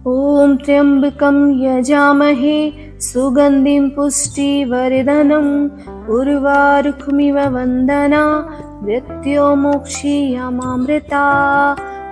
ॐ त्र्यम्बकं यजामहे सुगन्धिं पुष्टिवर्धनम् उर्वारुकमिव वन्दना मृत्योर्मुक्षीयमामृता।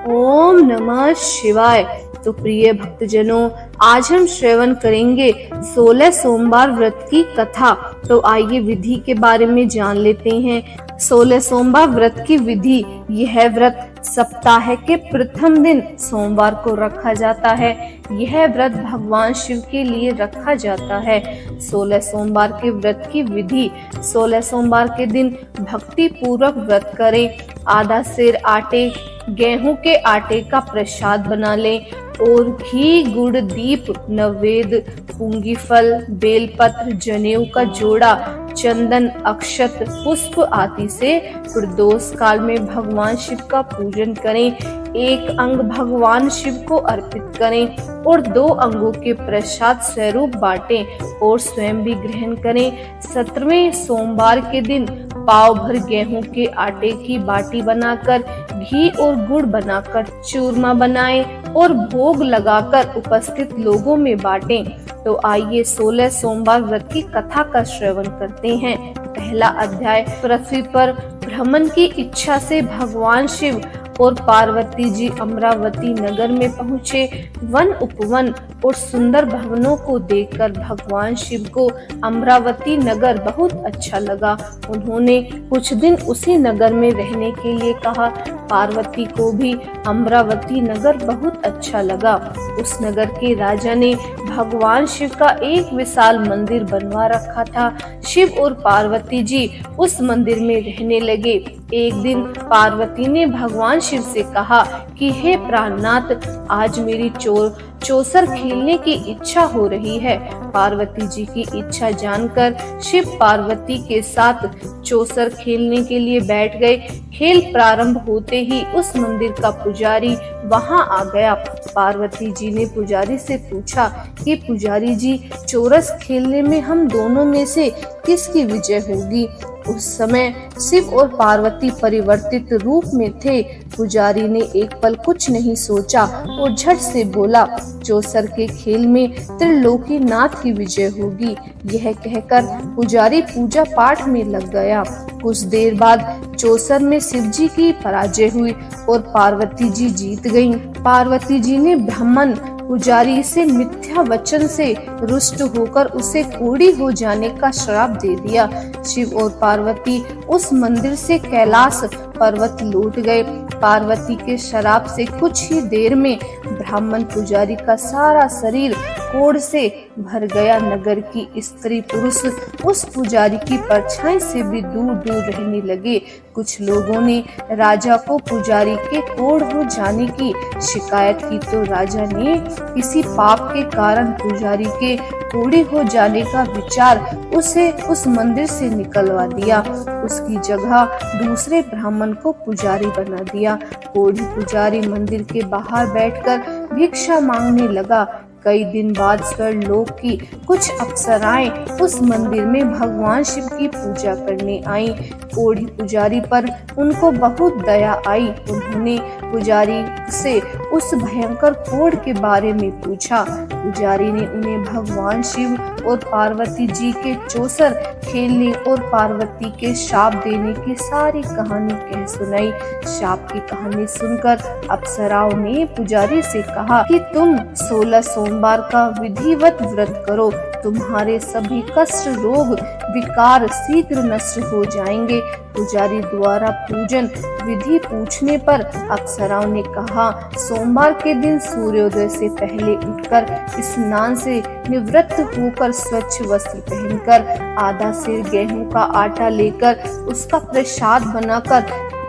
ओम नमः शिवाय। तो प्रिय भक्तजनों, आज हम श्रवण करेंगे 16 सोमवार व्रत की कथा। तो आइए विधि के बारे में जान लेते हैं। 16 सोमवार व्रत की विधि। यह व्रत सप्ताह के प्रथम दिन सोमवार को रखा जाता है। यह व्रत भगवान शिव के लिए रखा जाता है। 16 सोमवार के व्रत की विधि। 16 सोमवार के दिन भक्ति पूर्वक व्रत करें। आधा सेर आटे गेहूं के आटे का प्रसाद बना लें और घी गुड़ दीप नैवेद्य पूंगी फल बेलपत्र जनेऊ का जोड़ा चंदन अक्षत पुष्प आदि से प्रदोष काल में भगवान शिव का पूजन करें। एक अंग भगवान शिव को अर्पित करें और 2 अंगों के प्रसाद स्वरूप बांटें और स्वयं भी ग्रहण करें। 17वें सोमवार के दिन पाव भर गेहूं के आटे की बाटी बनाकर घी और गुड़ बनाकर चूरमा बनाएं और भोग लगाकर उपस्थित लोगों में बांटें। तो आइए 16 सोमवार व्रत की कथा का श्रवण करते हैं। पहला अध्याय। पृथ्वी पर भ्रमण की इच्छा से भगवान शिव और पार्वती जी अमरावती नगर में पहुँचे। वन उपवन और सुंदर भवनों को देखकर भगवान शिव को अमरावती नगर बहुत अच्छा लगा। उन्होंने कुछ दिन उसी नगर में रहने के लिए कहा। पार्वती को भी अमरावती नगर बहुत अच्छा लगा। उस नगर के राजा ने भगवान शिव का एक विशाल मंदिर बनवा रखा था। शिव और पार्वती जी उस मंदिर में रहने लगे। एक दिन पार्वती ने भगवान शिव से कहा कि हे प्राणनाथ, आज मेरी चौसर खेलने की इच्छा हो रही है। पार्वती जी की इच्छा जानकर शिव पार्वती के साथ चौसर खेलने के लिए बैठ गए। खेल प्रारंभ होते ही उस मंदिर का पुजारी वहां आ गया। पार्वती जी ने पुजारी से पूछा कि पुजारी जी, चौरस खेलने में हम दोनों में से किसकी विजय होगी? उस समय शिव और पार्वती परिवर्तित रूप में थे। पुजारी ने एक पल कुछ नहीं सोचा और झट से बोला, चौसर के खेल में त्रिलोकी नाथ की विजय होगी। यह कहकर पुजारी पूजा पाठ में लग गया। कुछ देर बाद चौसर में शिव जी की पराजय हुई और पार्वती जी जीत गईं। पार्वती जी ने ब्राह्मण पुजारी से मिथ्या वचन से रुष्ट होकर उसे कोढ़ी हो जाने का श्राप दे दिया। शिव और पार्वती उस मंदिर से कैलाश पर्वत लौट गए। पार्वती के श्राप से कुछ ही देर में ब्राह्मण पुजारी का सारा शरीर कोढ़ से भर गया। नगर की स्त्री पुरुष उस पुजारी की परछाई से भी दूर दूर रहने लगे। कुछ लोगों ने राजा को पुजारी के कोढ़ हो जाने की शिकायत की तो राजा ने किसी पाप के कारण पुजारी के कोढ़ी हो जाने का विचार उसे उस मंदिर से निकलवा दिया। उसकी जगह दूसरे ब्राह्मण को पुजारी बना दिया। कोढ़ी पुजारी मंदिर के बाहर बैठकर भिक्षा मांगने लगा। कई दिन बाद स्वर्गलोक की कुछ अप्सराएं उस मंदिर में भगवान शिव की पूजा करने आईं। कोढ़ी पुजारी पर उनको बहुत दया आई। उन्होंने पुजारी से उस भयंकर कोढ़ के बारे में पूछा। पुजारी ने उन्हें भगवान शिव और पार्वती जी के चौसर खेलने और पार्वती के शाप देने की सारी कहानी कह सुनाई। शाप की कहानी सुनकर अप्सराओं ने पुजारी से कहा कि तुम 16 सोमवार का विधिवत व्रत करो। तुम्हारे सभी कष्ट रोग विकार शीघ्र नष्ट हो जाएंगे। पुजारी द्वारा पूजन विधि पूछने पर अप्सराओं ने कहा, सोमवार के दिन सूर्योदय से पहले उठकर स्नान से निवृत्त होकर स्वच्छ वस्त्र पहनकर आधा सेर गेहूं का आटा लेकर उसका प्रसाद बनाकर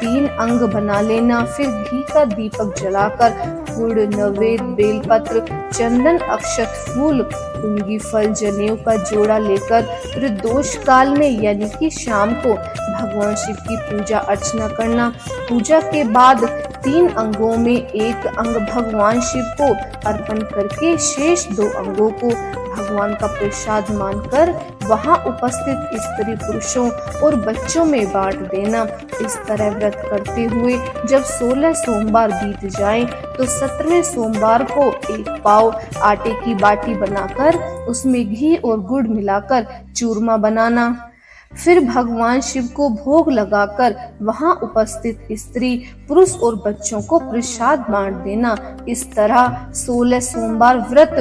3 अंग बना लेना। फिर घी का दीपक जलाकर गुड़ नैवेद्य बेलपत्र चंदन अक्षत फूल पूंगी फल जनेऊ का जोड़ा लेकर प्रदोष काल में यानी कि शाम को भगवान शिव की पूजा अर्चना करना। पूजा के बाद 3 अंगों में एक अंग भगवान शिव को अर्पण करके शेष 2 अंगों को भगवान का प्रसाद मानकर वहां उपस्थित स्त्री पुरुषों और बच्चों में बांट देना। इस तरह व्रत करते हुए जब 16 सोमवार बीत जाएं, तो 17वें सोमवार को 1 पाव आटे की बाटी बनाकर उसमें घी और गुड़ मिलाकर चूरमा बनाना। फिर भगवान शिव को भोग लगाकर वहां उपस्थित स्त्री पुरुष और बच्चों को प्रसाद बांट देना। इस तरह 16 सोमवार व्रत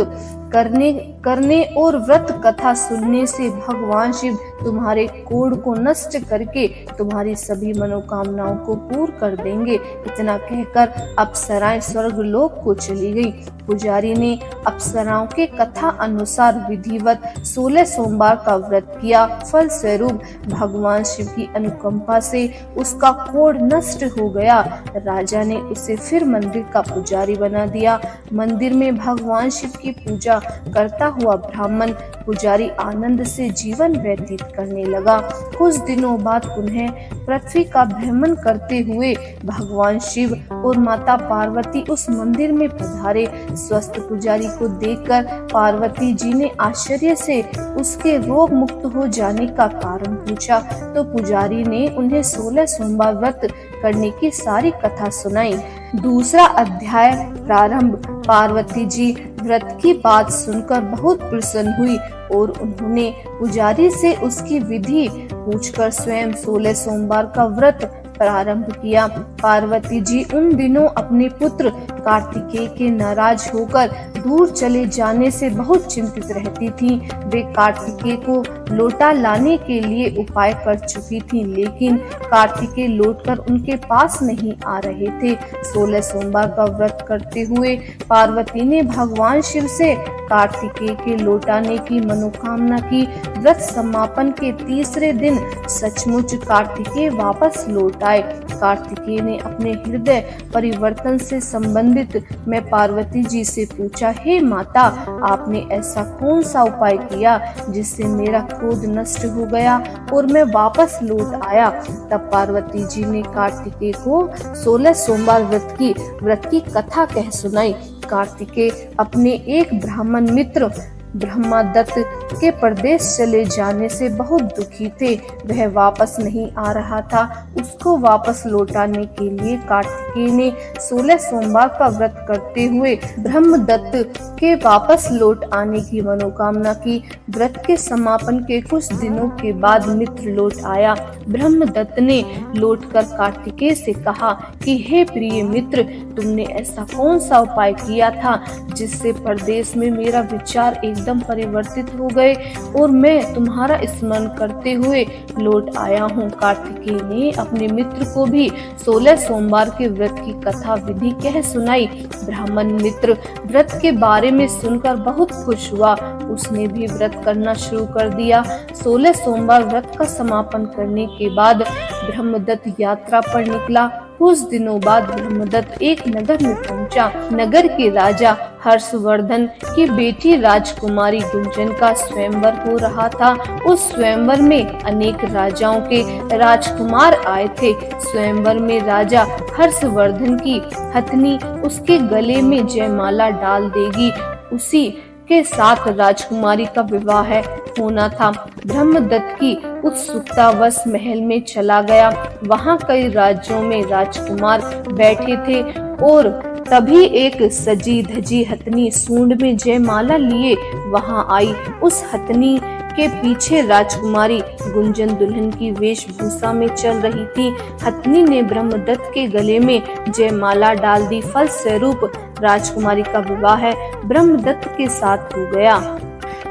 करने और व्रत कथा सुनने से भगवान शिव तुम्हारे कोढ़ को नष्ट करके तुम्हारी सभी मनोकामनाओं को पूर्ण कर देंगे। इतना कहकर अप्सराएं स्वर्ग लोक को चली गई। पुजारी ने अप्सराओं के कथा अनुसार विधिवत 16 सोमवार का व्रत किया। फल स्वरूप भगवान शिव की अनुकंपा से उसका कोढ़ नष्ट हो गया। राजा ने उसे फिर मंदिर का पुजारी बना दिया। मंदिर में भगवान शिव की पूजा करता हुआ ब्राह्मण पुजारी आनंद से जीवन व्यतीत करने लगा। कुछ दिनों बाद पुनः पृथ्वी का भ्रमण करते हुए भगवान शिव और माता पार्वती उस मंदिर में पधारे। स्वस्थ पुजारी को देखकर पार्वती जी ने आश्चर्य से उसके रोग मुक्त हो जाने का कारण पूछा, तो पुजारी ने उन्हें 16 सोमवार व्रत करने की सारी कथा सुनाई। दूसरा अध्याय प्रारंभ। पार्वती जी व्रत की बात सुनकर बहुत प्रसन्न हुई और उन्होंने पुजारी से उसकी विधि पूछकर स्वयं 16 सोमवार का व्रत प्रारंभ किया। पार्वती जी उन दिनों अपने पुत्र कार्तिकेय के नाराज होकर दूर चले जाने से बहुत चिंतित रहती थीं। वे कार्तिकेय को लौटा लाने के लिए उपाय कर चुकी थीं, लेकिन कार्तिकेय लौटकर उनके पास नहीं आ रहे थे। 16 सोमवार का व्रत करते हुए पार्वती ने भगवान शिव से कार्तिकेय के लौटाने की मनोकामना की। व्रत समापन के तीसरे दिन सचमुच कार्तिकेय वापस लौट आए। कार्तिकेय ने अपने हृदय परिवर्तन से संबंधित मैं पार्वती जी से पूछा, हे माता, आपने ऐसा कौन सा उपाय किया जिससे मेरा क्रोध नष्ट हो गया और मैं वापस लौट आया? तब पार्वती जी ने कार्तिकेय को 16 सोमवार व्रत की कथा कह सुनाई। कार्तिकेय अपने एक ब्राह्मण मित्र ब्रह्मदत्त के परदेश चले जाने से बहुत दुखी थे। वह वापस नहीं आ रहा था। उसको वापस लौटाने के लिए कार्तिकेय ने 16 सोमवार का व्रत करते हुए ब्रह्मदत्त के वापस लौट आने की मनोकामना की। व्रत के समापन के कुछ दिनों के बाद मित्र लौट आया। ब्रह्मदत्त ने लौटकर कार्तिकेय से कहा कि हे प्रिय मित्र, तुमने ऐसा कौन सा उपाय किया था जिससे परदेश में मेरा विचार एकदम परिवर्तित हो गए और मैं तुम्हारा स्मरण करते हुए लौट आया हूँ। कार्तिकेय ने अपने मित्र को भी 16 सोमवार के व्रत की कथा विधि कह सुनाई। ब्राह्मण मित्र व्रत के बारे में सुनकर बहुत खुश हुआ। उसने भी व्रत करना शुरू कर दिया। 16 सोमवार व्रत का समापन करने के बाद ब्रह्मदत्त यात्रा पर निकला। कुछ दिनों बाद ब्रह्मदत्त एक नगर में पहुंचा। नगर के राजा हर्षवर्धन की बेटी राजकुमारी गुंजन का स्वयंवर हो रहा था। उस स्वयंवर में अनेक राजाओं के राजकुमार आए थे। स्वयंवर में राजा हर्षवर्धन की हथनी उसके गले में जयमाला डाल देगी। उसी के साथ राजकुमारी का विवाह होना था। ब्रह्मदत्त की उत्सुकतावश महल में चला गया। वहां कई राज्यों में राजकुमार बैठे थे और तभी एक सजी धजी हथनी सूंड में जयमाला लिए वहां आई। उस हथनी के पीछे राजकुमारी गुंजन दुल्हन की वेशभूषा में चल रही थी। हथनी ने ब्रह्मदत्त के गले में जयमाला डाल दी। फलस्वरूप राजकुमारी का विवाह ब्रह्मदत्त के साथ हो गया।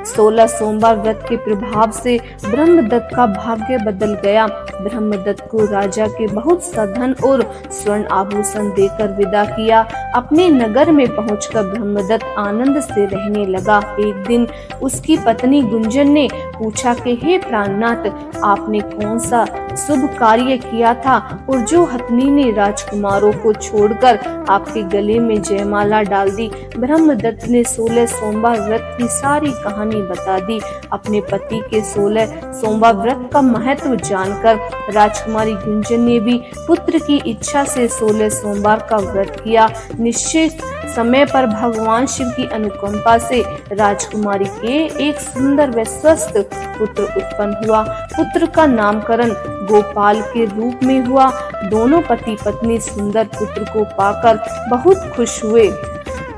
16 सोमवार व्रत के प्रभाव से ब्रह्मदत्त का भाग्य बदल गया। ब्रह्मदत्त को राजा के बहुत सा धन और स्वर्ण आभूषण देकर विदा किया। अपने नगर में पहुंचकर ब्रह्मदत्त आनंद से रहने लगा। एक दिन उसकी पत्नी गुंजन ने पूछा कि हे प्राणनाथ, आपने कौन सा शुभ कार्य किया था और जो हथनी ने राजकुमारों को छोड़कर आपके गले में जयमाला डाल दी। ब्रह्मदत्त ने 16 सोमवार व्रत की सारी कहानी बता दी। अपने पति के 16 सोमवार व्रत का महत्व जानकर राजकुमारी गुंजन ने भी पुत्र की इच्छा से 16 सोमवार का व्रत किया। निश्चित समय पर भगवान शिव की अनुकंपा से राजकुमारी के एक सुंदर व स्वस्थ पुत्र उत्पन्न हुआ। पुत्र का नामकरण गोपाल के रूप में हुआ। दोनों पति पत्नी सुंदर पुत्र को पाकर बहुत खुश हुए।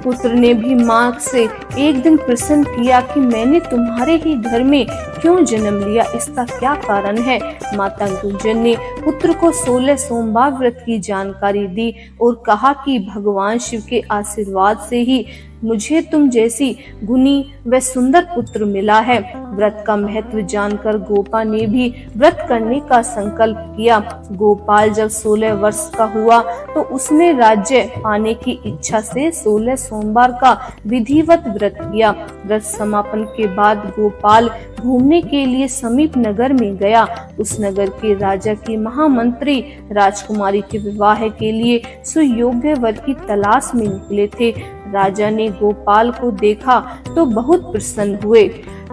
पुत्र ने भी माँ से एक दिन प्रश्न किया कि मैंने तुम्हारे ही घर में क्यों जन्म लिया, इसका क्या कारण है। माता गुंजन ने पुत्र को 16 सोमवार व्रत की जानकारी दी और कहा कि भगवान शिव के आशीर्वाद से ही मुझे तुम जैसी गुणी व सुंदर पुत्र मिला है। व्रत का महत्व जानकर गोपा ने भी व्रत करने का संकल्प किया। गोपाल जब 16 वर्ष का हुआ तो उसने राज्य पाने की इच्छा से 16 सोमवार का विधिवत व्रत किया। व्रत समापन के बाद गोपाल घूमने के लिए समीप नगर में गया। उस नगर के राजा की महामंत्री राजकुमारी के विवाह के लिए सुयोग्य वर की तलाश में निकले थे। राजा ने गोपाल को देखा तो बहुत प्रसन्न हुए।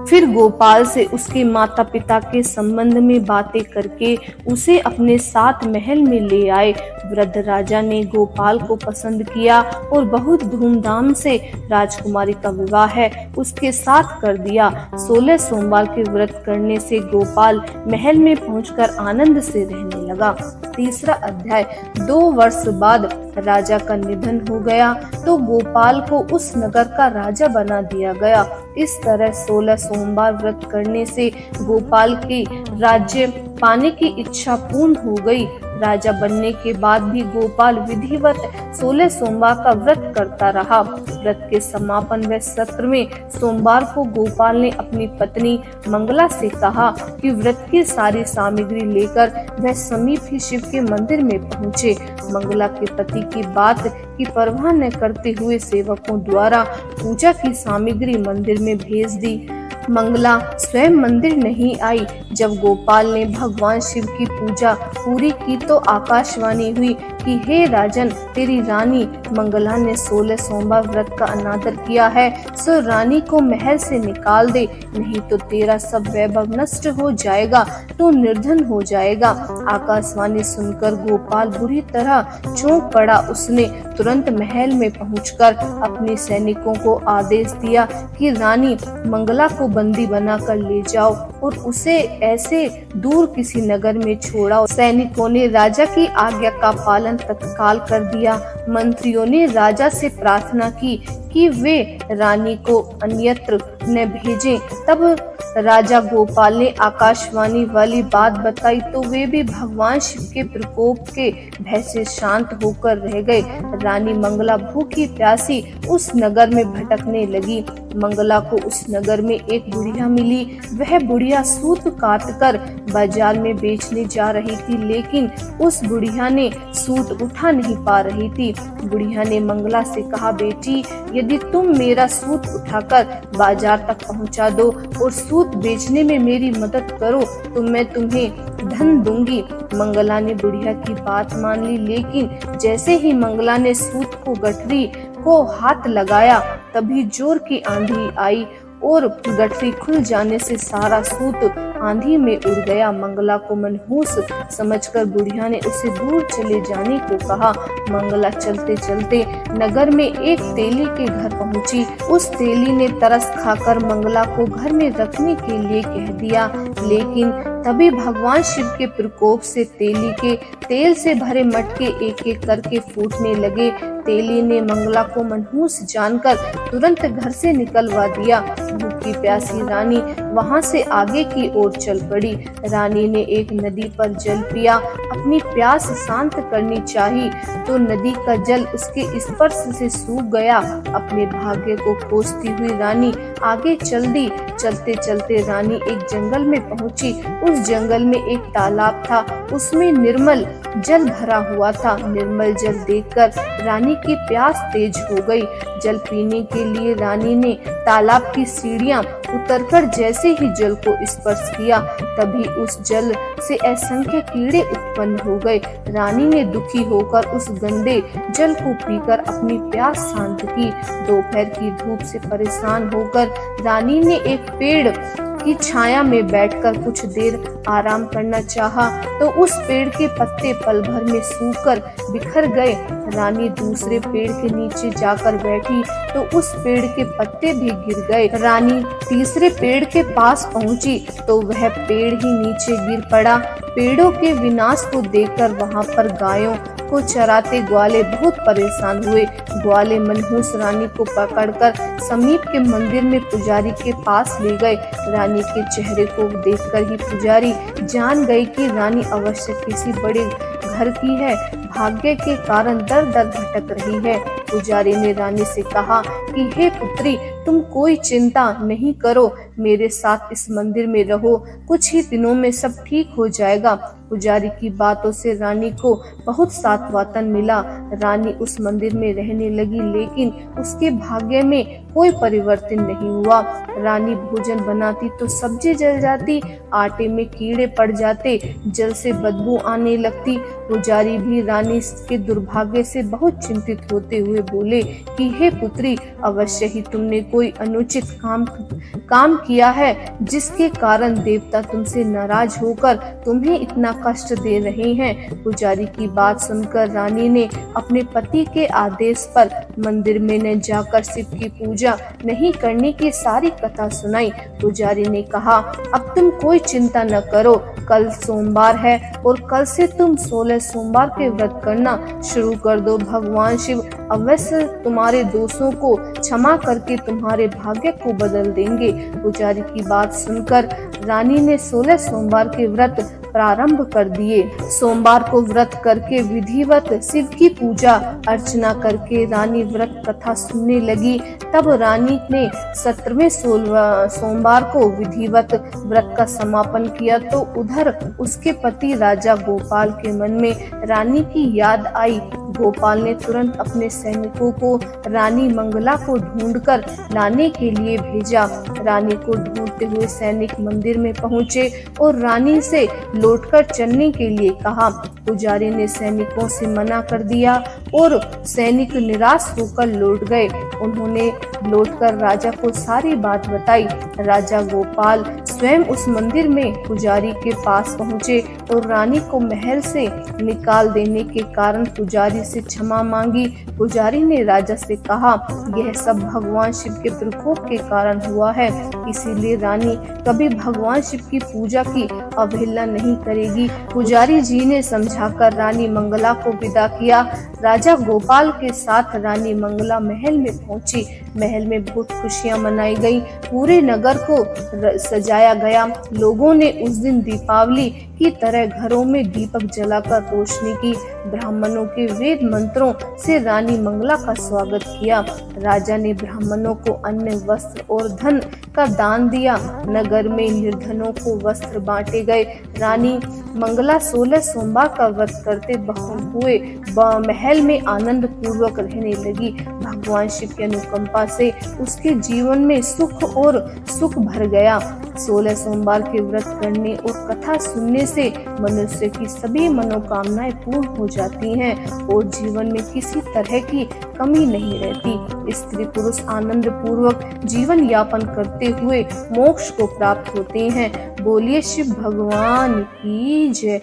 फिर गोपाल से उसके माता पिता के संबंध में बातें करके उसे अपने साथ महल में ले आए। वृद्ध राजा ने गोपाल को पसंद किया और बहुत धूमधाम से राजकुमारी का विवाह उसके साथ कर दिया। 16 सोमवार के व्रत करने से गोपाल महल में पहुंचकर आनंद से रहने लगा। तीसरा अध्याय। 2 वर्ष बाद राजा का निधन हो गया तो गोपाल को उस नगर का राजा बना दिया गया। इस तरह 16 सोमवार व्रत करने से गोपाल की राज्य पाने की इच्छा पूर्ण हो गई। राजा बनने के बाद भी गोपाल विधिवत 16 सोमवार का व्रत करता रहा। व्रत के समापन व 17वें सोमवार को गोपाल ने अपनी पत्नी मंगला से कहा कि व्रत की सारी सामग्री लेकर वह समीप ही शिव के मंदिर में पहुँचे। मंगला के पति की बात की परवाह न करते हुए सेवकों द्वारा पूजा की सामग्री मंदिर में भेज दी। मंगला स्वयं मंदिर नहीं आई। जब गोपाल ने भगवान शिव की पूजा पूरी की तो आकाशवाणी हुई कि हे राजन, तेरी रानी मंगला ने 16 सोमवार व्रत का अनादर किया है, सो रानी को महल से निकाल दे, नहीं तो तेरा सब वैभव नष्ट हो जाएगा, तो निर्धन हो जाएगा। आकाशवाणी सुनकर गोपाल बुरी तरह चौंक पड़ा। उसने तुरंत महल में पहुंचकर अपने सैनिकों को आदेश दिया कि रानी मंगला को बंदी बनाकर ले जाओ और उसे ऐसे दूर किसी नगर में छोड़ाओ। सैनिकों ने राजा की आज्ञा का पालन तत्काल कर दिया। मंत्रियों ने राजा से प्रार्थना की कि वे रानी को अन्यत्र न भेजें। तब राजा गोपाल ने आकाशवाणी वाली बात बताई तो वे भी भगवान शिव के प्रकोप के भय से शांत होकर रह गए। रानी मंगला भूखी प्यासी उस नगर में भटकने लगी। मंगला को उस नगर में एक बुढ़िया मिली। वह बुढ़िया सूत काटकर बाजार में बेचने जा रही थी, लेकिन उस बुढ़िया ने सूत उठा नहीं पा रही थी। बुढ़िया ने मंगला से कहा, बेटी, यदि तुम मेरा सूत उठाकर बाजार तक पहुंचा दो और सूत बेचने में मेरी मदद करो तो मैं तुम्हें धन दूंगी। मंगला ने बुढ़िया की बात मान ली, लेकिन जैसे ही मंगला ने सूत को गठरी को हाथ लगाया तभी जोर की आंधी आई और गठरी खुल जाने से सारा सूत आंधी में उड़ गया। मंगला को मनहूस समझकर बुढ़िया ने उसे दूर चले जाने को कहा। मंगला चलते चलते नगर में एक तेली के घर पहुंची। उस तेली ने तरस खाकर मंगला को घर में रखने के लिए कह दिया, लेकिन तभी भगवान शिव के प्रकोप से तेली के तेल से भरे मटके एक एक करके फूटने लगे। तेली ने मंगला को मनहूस जानकर तुरंत घर से निकलवा दिया। भूखी प्यासी रानी वहां से आगे की ओर चल पड़ी। रानी ने एक नदी पर जल पिया। अपनी प्यास शांत करनी चाहिए तो नदी का जल उसके स्पर्श से सूख गया। अपने भाग्य को खोजती हुई रानी आगे चल दी। चलते चलते रानी एक जंगल में पहुंची। उस जंगल में एक तालाब था। उसमें निर्मल जल भरा हुआ था। निर्मल जल देखकर रानी की प्यास तेज हो गई। जल पीने के लिए रानी ने तालाब की सीढ़ियां उतरकर जैसे ही जल को स्पर्श किया, तभी उस जल से असंख्य कीड़े उत्पन्न हो गए। रानी ने दुखी होकर उस गंदे जल को पीकर अपनी प्यास शांत की। दोपहर की धूप से परेशान होकर रानी ने एक पेड़ की छाया में बैठकर कुछ देर आराम करना चाहा, तो उस पेड़ के पत्ते पल भर में सूखकर बिखर गए। रानी दूसरे पेड़ के नीचे जाकर बैठी तो उस पेड़ के पत्ते भी गिर गए। रानी तीसरे पेड़ के पास पहुंची तो वह पेड़ ही नीचे गिर पड़ा। पेड़ों के विनाश को देखकर वहां पर गायों को चराते ग्वाले बहुत परेशान हुए। ग्वाले मनहूस रानी को पकड़कर समीप के मंदिर में पुजारी के पास ले गए। रानी के चेहरे को देखकर ही पुजारी जान गए कि रानी अवश्य किसी बड़े घर की है, भाग्य के कारण दर दर भटक रही है। पुजारी ने रानी से कहा कि हे पुत्री, तुम कोई चिंता नहीं करो, मेरे साथ इस मंदिर में रहो, कुछ ही दिनों में सब ठीक हो जाएगा। पुजारी की बातों से रानी को बहुत सांत्वना मिला। रानी उस मंदिर में रहने लगी, लेकिन उसके भाग्य में कोई परिवर्तन नहीं हुआ। रानी भोजन बनाती तो सब्जी जल जाती, आटे में कीड़े पड़ जाते, जल से बदबू आने लगती। पुजारी भी रानी के दुर्भाग्य से बहुत चिंतित होते हुए बोले कि हे पुत्री, अवश्य ही तुमने कोई अनुचित काम किया है, जिसके कारण देवता तुमसे नाराज होकर तुम्हें इतना कष्ट दे रहे हैं। पुजारी की बात सुनकर रानी ने अपने पति के आदेश पर मंदिर में न जाकर शिव की पूजा नहीं करने की सारी कथा सुनाई। पुजारी ने कहा, अब तुम कोई चिंता न करो, कल सोमवार है और कल से तुम 16 सोमवार के व्रत करना शुरू कर दो। भगवान शिव अवश्य तुम्हारे दोषों को क्षमा करके तुम्हारे भाग्य को बदल देंगे। पुजारी की बात सुनकर रानी ने 16 सोमवार के व्रत प्रारंभ कर दिए। सोमवार को व्रत करके विधिवत शिव की पूजा अर्चना करके रानी व्रत कथा सुनने लगी। तब रानी ने 17वें सोमवार को विधिवत व्रत का समापन किया तो उधर उसके पति राजा गोपाल के मन में रानी की याद आई। गोपाल ने तुरंत अपने सैनिकों को रानी मंगला को ढूंढकर लाने के लिए भेजा। रानी को ढूंढते हुए सैनिक मंदिर में पहुंचे और रानी से लौटकर चलने के लिए कहा। पुजारी ने सैनिकों से मना कर दिया और सैनिक निराश होकर लौट गए। उन्होंने लौटकर राजा को सारी बात बताई। राजा गोपाल स्वयं उस मंदिर में पुजारी के पास पहुंचे और रानी को महल से निकाल देने के कारण पुजारी से क्षमा मांगी। पुजारी ने राजा से कहा, यह सब भगवान शिव के प्रकोप के कारण हुआ है, इसीलिए रानी कभी भगवान शिव की पूजा की अवहेलना नहीं करेगी। पुजारी जी ने समझाकर रानी मंगला को विदा किया। राजा गोपाल के साथ रानी मंगला महल में पहुंची। महल में बहुत खुशियां मनाई गई, पूरे नगर को सजाया गया। लोगों ने उस दिन दीपावली की तरह घरों में दीपक जलाकर रोशनी की। ब्राह्मणों के वेद मंत्रों से रानी मंगला का स्वागत किया। राजा ने ब्राह्मणों को अन्न, वस्त्र और धन का दान दिया। नगर में निर्धनों को वस्त्र बांटे गए। रानी मंगला 16 सोमवार का व्रत करते हुए महल में आनंद पूर्वक रहने लगी। भगवान शिव की अनुकंपा से उसके जीवन में सुख भर गया। 16 सोमवार के व्रत करने और कथा सुनने से मनुष्य की सभी मनोकामनाएं पूर्ण हो जाती हैं और जीवन में किसी तरह की कमी नहीं रहती। स्त्री पुरुष आनंद पूर्वक जीवन यापन करते हुए मोक्ष को प्राप्त होते हैं। बोलिए शिव भगवान की जय।